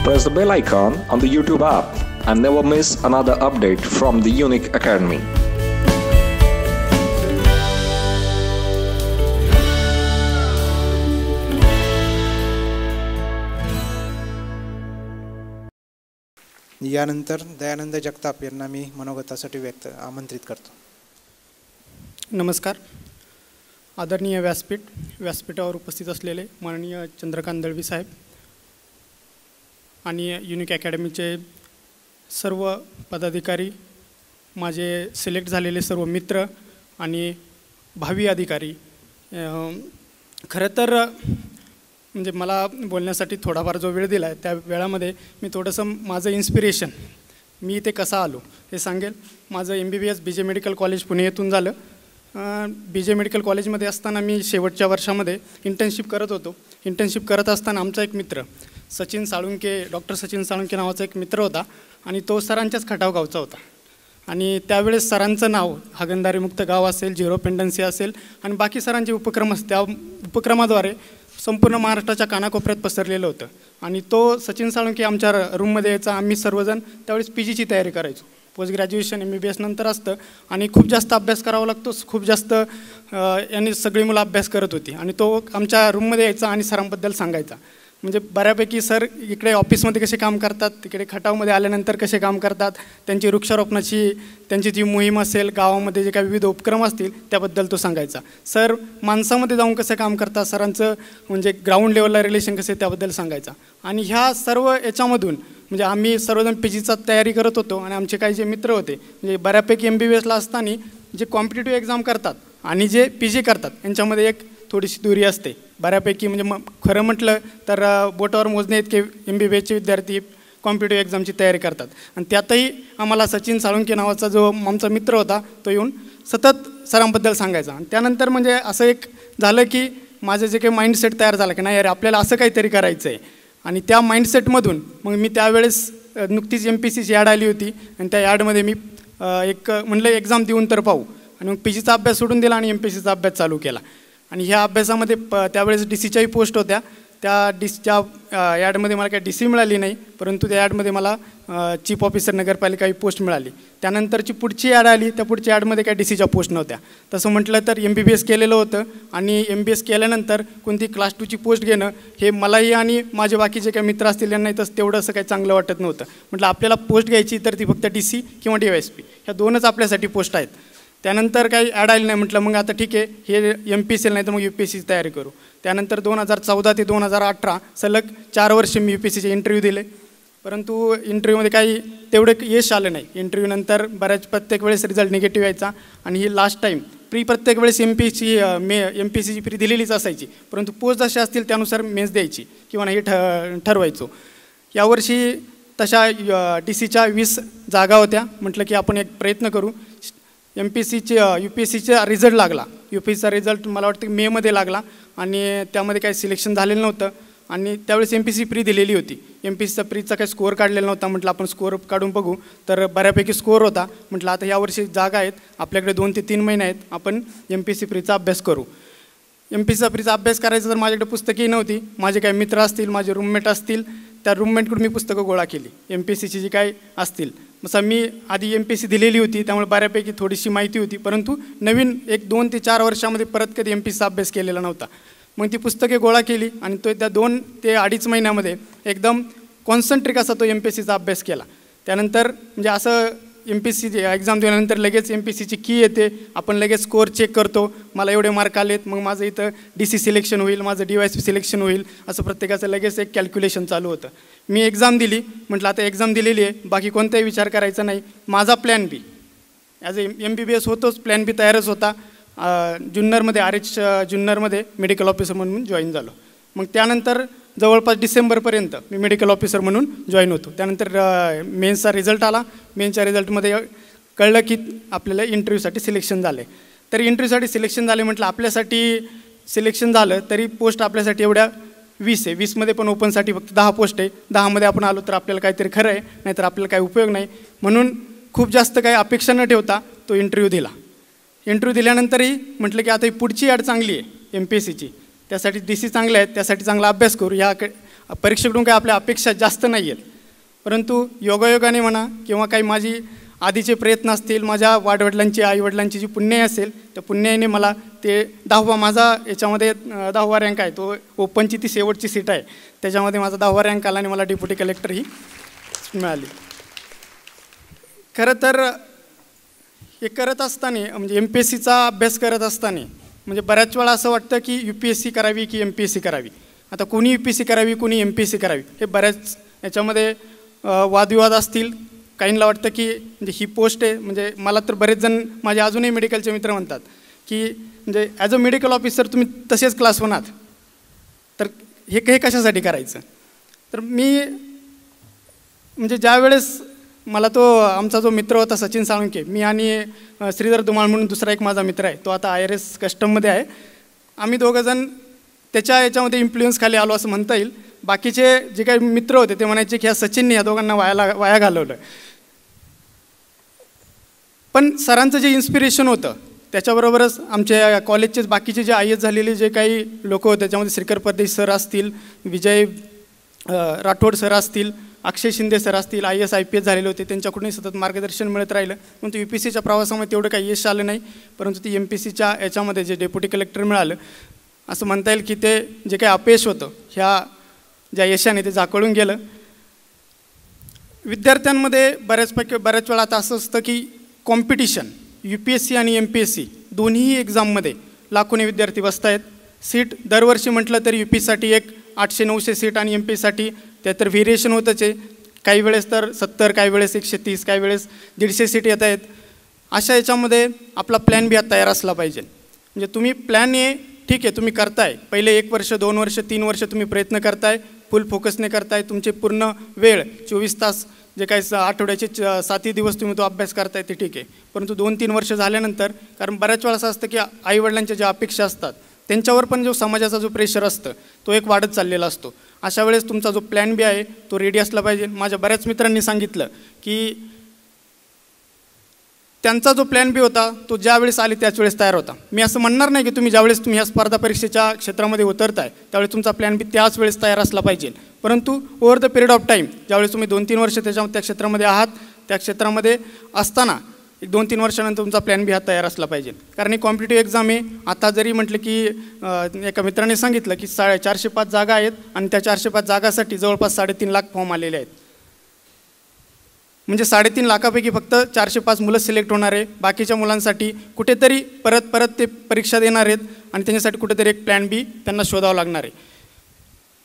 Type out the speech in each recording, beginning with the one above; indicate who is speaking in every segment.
Speaker 1: Press the bell icon on the YouTube app and never miss another update from the Unique Academy.
Speaker 2: यानंतर दयानंद जगताप यांना मी मनोगतासाठी आमंत्रित करतो.
Speaker 3: नमस्कार. आदरणीय व्यासपीठावर उपस्थित असलेले माननीय चंद्रकांत दळवी साहेब आणि युनिक अकॅडमीचे सर्व पदाधिकारी, माझे सिलेक्ट झालेले सर्व मित्र आणि भावी अधिकारी, खरं तर म्हणजे मला बोलण्यासाठी थोडाफार जो वेळ दिला आहे त्या वेळामध्ये मी थोडंसं माझं इन्स्पिरेशन, मी इथे कसा आलो हे सांगेल. माझं MBBS BJ medical college Pune येथून झालं. BJ मेडिकल कॉलेजमध्ये असताना मी शेवटच्या वर्षामध्ये इंटर्नशिप करत होतो. इंटर्नशिप करत असताना आमचा एक मित्र सचिन साळुंके, डॉक्टर सचिन साळुंके नावाचा एक मित्र होता आणि तो सरांच्याच खटाव गावचा होता. आणि त्यावेळेस सरांचं नाव हागणदारीमुक्त गाव असेल, झिरो पेंडन्सी असेल आणि बाकी सरांचे उपक्रम, त्या उपक्रमाद्वारे संपूर्ण महाराष्ट्राच्या कानाकोपऱ्यात पसरलेलं होतं. आणि तो सचिन साळुंके आमच्या रूममध्ये यायचा. आम्ही सर्वजण त्यावेळेस PGची तयारी करायचो. पोस्ट ग्रॅज्युएशन MBBS नंतर असतं आणि खूप जास्त अभ्यास करावा लागतो. खूप जास्त यांनी सगळी मुलं अभ्यास करत होती आणि तो आमच्या रूममध्ये यायचा आणि सरांबद्दल सांगायचा. म्हणजे बऱ्यापैकी सर इकडे ऑफिसमध्ये कसे काम करतात, तिकडे खटावमध्ये आल्यानंतर कसे काम करतात, त्यांची वृक्षारोपणाची त्यांची जी मोहीम असेल, गावामध्ये जे काही विविध उपक्रम असतील त्याबद्दल तो सांगायचा. सर माणसामध्ये जाऊन कसं काम करतात, सरांचं म्हणजे ग्राउंड लेवलला रिलेशन कसे त्याबद्दल सांगायचा. आणि ह्या सर्व याच्यामधून म्हणजे आम्ही सर्वजण PGचा तयारी करत होतो आणि आमचे काही जे मित्र होते म्हणजे बऱ्यापैकी MBBSला असताना जे कॉम्पिटिटिव्ह एक्झाम करतात आणि जे PG करतात यांच्यामध्ये एक थोडीशी दुरी असते बऱ्यापैकी. म्हणजे खरं म्हटलं तर बोटावर मोजणे इतके MBBSचे विद्यार्थी कॉम्पिटिटिव्ह एक्झामची तयारी करतात. आणि त्यातही आम्हाला सचिन साळुंके नावाचा जो आमचा मित्र होता तो येऊन सतत सरांबद्दल सांगायचा. आणि त्यानंतर म्हणजे असं एक झालं की माझं जे काही माइंडसेट तयार झालं की नाही अरे आपल्याला असं काहीतरी करायचं आहे. आणि त्या माइंडसेटमधून मग मी त्यावेळेस नुकतीच MPSCची ॲड आली होती आणि त्या ॲडमध्ये मी एक म्हणलं एक्झाम देऊन तर पाहू. आणि मग PGचा अभ्यास सोडून दिला आणि MPSCचा अभ्यास चालू केला. आणि ह्या अभ्यासामध्ये त्यावेळेस DCच्याही पोस्ट होत्या. त्या DCच्या ॲडमध्ये मला काही DC मिळाली नाही, परंतु त्या ॲडमध्ये मला चीफ ऑफिसर नगरपालिका ही पोस्ट मिळाली. त्यानंतरची पुढची ॲड आली, त्या पुढच्या ॲडमध्ये काही DCच्या पोस्ट नव्हत्या. तसं म्हटलं तर MBBS केलेलं होतं आणि MBBS केल्यानंतर कोणती क्लास 2ची पोस्ट घेणं हे मलाही आणि माझे बाकीचे काही मित्र असतील यांनाही तसं तेवढं असं काही चांगलं वाटत नव्हतं. म्हटलं आपल्याला पोस्ट घ्यायची तर ती फक्त DC किंवा DYSP ह्या दोनच आपल्यासाठी पोस्ट आहेत. त्यानंतर काही ॲड आली नाही. म्हटलं मग आता ठीक आहे, हे MPSC नाही तर मग UPSCची तयारी करू. त्यानंतर 2014 ते 2018 सलग 4 वर्ष मी UPSCचे इंटरव्ह्यू दिले, परंतु इंटरव्ह्यूमध्ये काही तेवढं यश आलं नाही. इंटरव्ह्यूनंतर प्रत्येक वेळेस रिझल्ट निगेटिव्ह यायचा. आणि ही लास्ट टाईम प्रत्येक वेळेस MPSCची प्री दिलेलीच असायची, परंतु पोस्ट जसे असतील त्यानुसार मेन्स द्यायची किंवा नाही ठरवायचो. यावर्षी तशा DCच्या 20 जागा होत्या. म्हटलं की आपण एक प्रयत्न करू. UPSCचा रिझल्ट लागला. UPSCचा रिझल्ट मला वाटतं की मेमध्ये लागला आणि त्यामध्ये काही सिलेक्शन झालेलं नव्हतं. आणि त्यावेळेस MPSC प्री दिलेली होती. MPSCचा प्रीचा काही स्कोअर काढलेला नव्हता. म्हटलं आपण स्कोअर काढून बघू, तर बऱ्यापैकी स्कोअर होता. म्हटलं आता यावर्षी जागा आहेत, आपल्याकडे 2 ते 3 महिने आहेत, आपण MPSC प्रीचा अभ्यास करू. MPSCचा प्रीचा अभ्यास करायचा तर माझ्याकडे पुस्तकही नव्हती. माझे काही मित्र असतील, माझे रूममेट असतील, त्या रूममेटकडून मी पुस्तकं गोळा केली MPSCची जी काही असतील. मग मी आधी MPSC दिलेली होती त्यामुळे बऱ्यापैकी थोडीशी माहिती होती, परंतु नवीन 1-2 ते 4 वर्षामध्ये परत कधी MPSCचा अभ्यास केलेला नव्हता. मग ती पुस्तके गोळा केली आणि तो त्या 2 ते 2.5 महिन्यामध्ये एकदम कॉन्सन्ट्रेट असा तो MPSCचा अभ्यास केला. त्यानंतर म्हणजे असं MPSCची एक्झाम दिल्यानंतर लगेच MPSCची की येते, आपण लगेच स्कोअर चेक करतो. मला एवढे मार्क आलेत, मग माझं इथं DC सिलेक्शन होईल, माझं DYSP सिलेक्शन होईल, असं प्रत्येकाचं लगेच एक कॅल्क्युलेशन चालू होतं. मी एक्झाम दिली. म्हटलं आता एक्झाम दिलेली आहे, बाकी कोणताही विचार करायचा नाही. माझा plan B as a MBBS होतोच, प्लॅन B तयारच होता. जुन्नरमध्ये RH जुन्नरमध्ये मेडिकल ऑफिसर म्हणून जॉईन झालो. मग त्यानंतर जवळपास डिसेंबरपर्यंत मी मेडिकल ऑफिसर म्हणून जॉईन होतो. त्यानंतर मेन्सचा रिझल्ट आला. मेन्सच्या रिझल्टमध्ये कळलं की आपल्याला इंटरव्ह्यूसाठी सिलेक्शन झाले. तर इंटरव्ह्यूसाठी सिलेक्शन झाले. म्हटलं आपल्यासाठी सिलेक्शन झालं तरी पोस्ट आपल्यासाठी एवढ्या 20 आहे. 20मध्ये पण ओपनसाठी फक्त 10 पोस्ट आहे. 10मध्ये आपण आलो तर आपल्याला काहीतरी खरं आहे, नाहीतर आपल्याला काही उपयोग नाही. म्हणून खूप जास्त काही अपेक्षा न ठेवता तो इंटरव्ह्यू दिला. इंटरव्ह्यू दिल्यानंतरही म्हटलं की आता ही पुढची ॲड चांगली आहे MPSCची, त्यासाठी DC चांगले आहेत, त्यासाठी चांगला अभ्यास करू. ह्या परीक्षेकडून काही आपल्या अपेक्षा जास्त नाही आहेत, परंतु योगायोगाने म्हणा किंवा काही माझी आधीचे प्रयत्न असतील, माझ्या वाडवडिलांची आईवडिलांची जी पुण्य असेल, त्या पुण्याने मला ते 10वा माझा याच्यामध्ये 10वा रँक आहे, तो ओपनची ती शेवटची सीट आहे, त्याच्यामध्ये माझा 10वा रँक आला आणि मला डेप्युटी कलेक्टर ही मिळाली. खरं तर हे करत असताना म्हणजे MPSCचा अभ्यास करत असताना म्हणजे बऱ्याच वेळा असं वाटतं की UPSC करावी की MPSC करावी. आता कोणी UPSC करावी, कोणी MPSC करावी, हे बऱ्याच याच्यामध्ये वादविवाद असतील. काहींना वाटतं की म्हणजे ही पोस्ट आहे, म्हणजे मला तर बरेच जण माझे अजूनही मेडिकलचे मित्र म्हणतात की म्हणजे ॲज अ मेडिकल ऑफिसर तुम्ही तसेच क्लास होणार, तर हे कशासाठी करायचं. तर मी म्हणजे ज्यावेळेस मला तो आमचा जो मित्र होता सचिन साळुंके, मी आणि श्रीधर धुमाळ म्हणून दुसरा एक माझा मित्र आहे, तो आता IRS कस्टममध्ये आहे, आम्ही दोघंजण त्याच्या याच्यामध्ये इन्फ्लुएन्स खाली आलो असं म्हणता येईल. बाकीचे जे काही मित्र होते ते म्हणायचे की ह्या सचिनने या दोघांना वाया घालवलं. पण सरांचं जे इन्स्पिरेशन होतं त्याच्याबरोबरच आमच्या कॉलेजचे बाकीचे जे IAS झालेले जे काही लोक होते, त्याच्यामध्ये श्रीकर परदेश सर असतील, विजय राठोड सर असतील, अक्षय शिंदे सर असतील, IAS IPS झालेले होते, त्यांच्याकडूनही सतत मार्गदर्शन मिळत राहिलं. परंतु UPSCच्या प्रवासामध्ये तेवढं काही यश आलं नाही, परंतु ती MPSCच्या याच्यामध्ये जे डेप्युटी कलेक्टर मिळालं, असं म्हणता येईल की ते जे काही अपयश होतं ह्या ज्या यशाने ते झाकळून गेलं. विद्यार्थ्यांमध्ये बऱ्याच वेळा आता असं असतं की कॉम्पिटिशन UPSC आणि MPSC दोन्ही एक्झाममध्ये लाखोने विद्यार्थी बसत आहेत. सीट दरवर्षी म्हटलं तरी UPSCसाठी एक 800-900 सीट आणि MPSCसाठी त्या तर व्हेरिएशन होतच आहे. काही वेळेस तर 70, काही वेळेस 130, काही वेळेस 150 सीट येत आहेत. अशा याच्यामध्ये आपला प्लॅन बी तयार असला पाहिजे. म्हणजे तुम्ही प्लॅन ए ठीक आहे तुम्ही करताय, पहिले 1 वर्ष 2 वर्ष 3 वर्ष तुम्ही प्रयत्न करताय, फुल फोकसने करताय, तुमचे पूर्ण वेळ 24 तास जे काही आठवड्याचे 7 दिवस तुम्ही तो अभ्यास करताय ते ठीक आहे. परंतु 2-3 वर्ष झाल्यानंतर, कारण बऱ्याच वेळा असं असतं की आईवडिलांच्या ज्या अपेक्षा असतात त्यांच्यावर पण जो समाजाचा जो प्रेशर असतं तो एक वाढत चाललेला असतो. अशा वेळेस तुमचा जो प्लॅन बी आहे तो रेडी असला पाहिजे. माझ्या बऱ्याच मित्रांनी सांगितलं की त्यांचा जो प्लॅन बी होता तो ज्यावेळेस आले त्याच वेळेस तयार होता. मी असं म्हणणार नाही की तुम्ही ज्यावेळेस ह्या स्पर्धा परीक्षेच्या क्षेत्रामध्ये उतरताय त्यावेळेस तुमचा प्लॅन बी त्याच वेळेस तयार असला पाहिजे. परंतु over the period of time ज्यावेळेस तुम्ही 2-3 वर्ष त्या क्षेत्रामध्ये आहात, त्या क्षेत्रामध्ये असताना 1-2-3 वर्षानंतर तुमचा प्लॅन बी हा तयार असला पाहिजे. कारण ही कॉम्पिटिटिव्ह एक्झाम आहे. आता जरी म्हटलं की एका मित्राने सांगितलं की 405 जागा आहेत आणि त्या 405 जागासाठी जवळपास 3.5 लाख फॉर्म आलेले आहेत. म्हणजे 3.5 लाखापैकी फक्त 405 मुलं सिलेक्ट होणार आहे. बाकीच्या मुलांसाठी कुठेतरी परत ते परीक्षा देणार आहेत आणि त्यांच्यासाठी कुठेतरी एक प्लॅन बी त्यांना शोधावं लागणार आहे.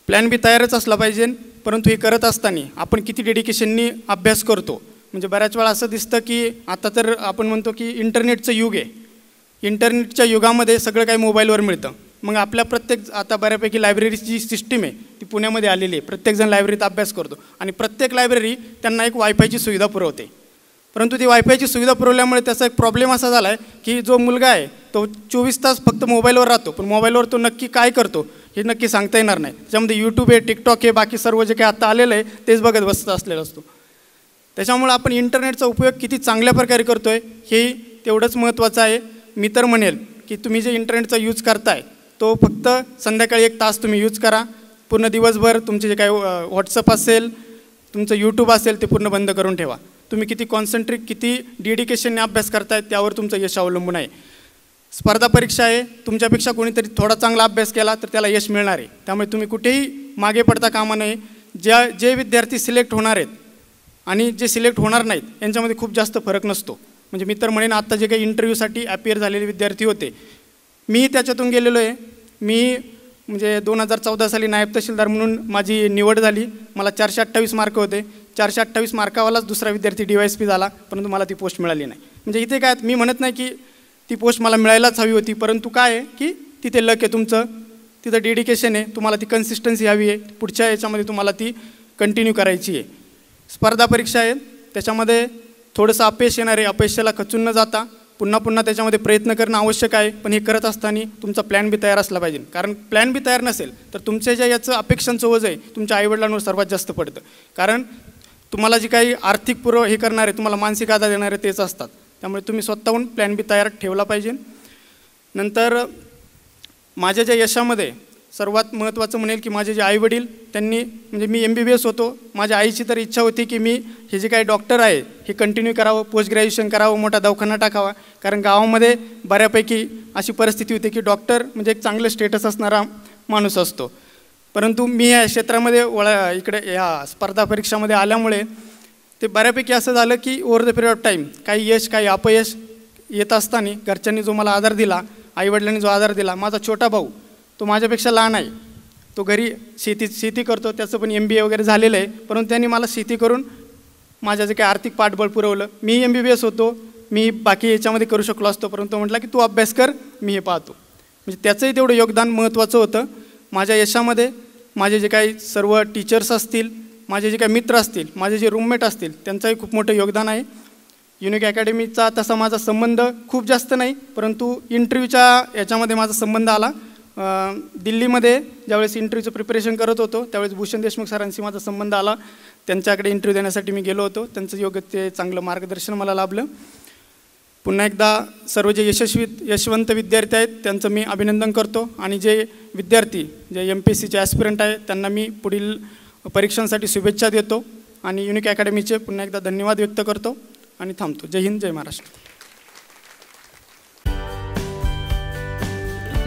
Speaker 3: प्लॅन बी तयारच असला पाहिजे. परंतु हे करत असताना आपण किती डेडिकेशननी अभ्यास करतो. म्हणजे बऱ्याच वेळा असं दिसतं की आता तर आपण म्हणतो की इंटरनेटचं युग आहे. इंटरनेटच्या युगामध्ये सगळं काही मोबाईलवर मिळतं. मग आपल्या प्रत्येक आता बऱ्यापैकी लायब्ररीची जी सिस्टीम आहे ती पुण्यामध्ये आलेली आहे. प्रत्येकजण लायब्ररीत अभ्यास करतो आणि प्रत्येक लायब्ररी त्यांना एक वायफायची सुविधा पुरवते. परंतु ती वायफायची सुविधा पुरवल्यामुळे त्याचा एक प्रॉब्लेम असा झाला आहे की जो मुलगा आहे तो 24 तास फक्त मोबाईलवर राहतो, पण मोबाईलवर तो नक्की काय करतो हे नक्की सांगता येणार नाही. त्याच्यामध्ये YouTube आहे, TikTok आहे, बाकी सर्व जे काही आता आलेलं आहे तेच बघत बसत असलेला असतो. त्याच्यामुळे आपण इंटरनेटचा उपयोग किती चांगल्या प्रकारे करतो आहे हे तेवढंच महत्त्वाचं आहे. मी तर म्हणेल की तुम्ही जे इंटरनेटचा यूज करताय तो फक्त संध्याकाळी 1 तास तुम्ही यूज करा. पूर्ण दिवसभर तुमचे जे काही व्हॉट्सअप असेल, तुमचं YouTube असेल ते पूर्ण बंद करून ठेवा. तुम्ही किती कॉन्सन्ट्रेट, किती डेडिकेशनने अभ्यास करताय त्यावर तुमचं यश अवलंबून आहे. स्पर्धा परीक्षा आहे, तुमच्यापेक्षा कोणीतरी थोडा चांगला अभ्यास केला तर त्याला यश मिळणार आहे. त्यामुळे तुम्ही कुठेही मागे पडता कामा नये. जे विद्यार्थी सिलेक्ट होणार आहेत आणि जे सिलेक्ट होणार नाहीत यांच्यामध्ये खूप जास्त फरक नसतो. म्हणजे मी तर म्हणेन आत्ता जे काही इंटरव्ह्यूसाठी अपियर झालेले विद्यार्थी होते मी त्याच्यातून गेलेलो आहे. मी म्हणजे 2014 साली नायब तहसीलदार म्हणून माझी निवड झाली. मला 428 मार्क होते. 428 मार्कावालाच दुसरा विद्यार्थी DYSP झाला, परंतु मला ती पोस्ट मिळाली नाही. म्हणजे इथे काय मी म्हणत नाही की ती पोस्ट मला मिळायलाच हवी होती, परंतु काय आहे की तिथे लक आहे तुमचं, तिथं डेडिकेशन आहे, तुम्हाला ती कन्सिस्टन्सी हवी आहे, पुढच्या याच्यामध्ये तुम्हाला ती कंटिन्यू करायची आहे. स्पर्धा परीक्षा आहे त्याच्यामध्ये थोडंसं अपयश येणार आहे. अपयशाला खचून न जाता पुन्हा त्याच्यामध्ये प्रयत्न करणं आवश्यक आहे. पण हे करत असताना तुमचा प्लॅन बी तयार असला पाहिजे. कारण प्लॅन बी तयार नसेल तर तुमच्या ज्या याचं अपेक्षांचं ओझं आहे तुमच्या आईवडिलांवर सर्वात जास्त पडतं. कारण तुम्हाला जी काही आर्थिक हे करणारे, तुम्हाला मानसिक आधार देणारे तेच असतात. त्यामुळे तुम्ही स्वतःहून प्लॅन बी तयार ठेवला पाहिजे. नंतर माझ्या ज्या यशामध्ये सर्वात महत्त्वाचं म्हणेल की माझे जे आईवडील त्यांनी म्हणजे मी MBBS होतो, माझ्या आईची तर इच्छा होती की मी हे जे काही डॉक्टर आहे हे कंटिन्यू करावं, पोस्ट ग्रॅज्युएशन करावं, मोठा दवाखाना टाकावा. कारण गावामध्ये बऱ्यापैकी अशी परिस्थिती होती की डॉक्टर म्हणजे एक चांगलं स्टेटस असणारा माणूस असतो. परंतु मी या क्षेत्रामध्ये इकडे या स्पर्धा परीक्षामध्ये आल्यामुळे ते बऱ्यापैकी असं झालं की over the period of time काही यश काही अपयश येत असताना घरच्यांनी जो मला आधार दिला, आईवडिलांनी जो आधार दिला, माझा छोटा भाऊ तो माझ्यापेक्षा लहान आहे, तो घरी शेती करतो, त्याचं पण MBA वगैरे झालेलं आहे. परंतु त्यांनी मला शेती करून माझ्या जे काही आर्थिक पाठबळ पुरवलं. मी MBBS होतो, मी बाकी याच्यामध्ये करू शकलो असतो, परंतु म्हटलं की तू अभ्यास कर, मी हे पाहतो. म्हणजे त्याचंही तेवढं योगदान महत्त्वाचं होतं. माझ्या यशामध्ये माझे जे काही सर्व टीचर्स असतील, माझे जे काही मित्र असतील, माझे जे रूममेट असतील, त्यांचंही खूप मोठं योगदान आहे. युनिक अकॅडमीचा तसा माझा संबंध खूप जास्त नाही, परंतु इंटरव्ह्यूच्या याच्यामध्ये माझा संबंध आला. दिल्लीमध्ये ज्यावेळेस इंटरव्ह्यूचं प्रिपरेशन करत होतो त्यावेळेस भूषण देशमुख सरांशी माझा संबंध आला. त्यांच्याकडे इंटरव्ह्यू देण्यासाठी मी गेलो होतो. त्यांचं योग्य ते चांगलं मार्गदर्शन मला लाभलं. पुन्हा एकदा सर्व जे यशवंत विद्यार्थी आहेत त्यांचं मी अभिनंदन करतो आणि जे विद्यार्थी जे MPSCचे ॲस्पिरंट आहेत त्यांना मी पुढील परीक्षांसाठी शुभेच्छा देतो आणि युनिक अकॅडमीचे पुन्हा एकदा धन्यवाद व्यक्त करतो आणि थांबतो. जय हिंद, जय Maharashtra.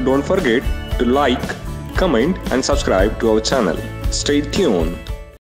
Speaker 1: Don't forget to like, comment and subscribe to our channel. Stay tuned.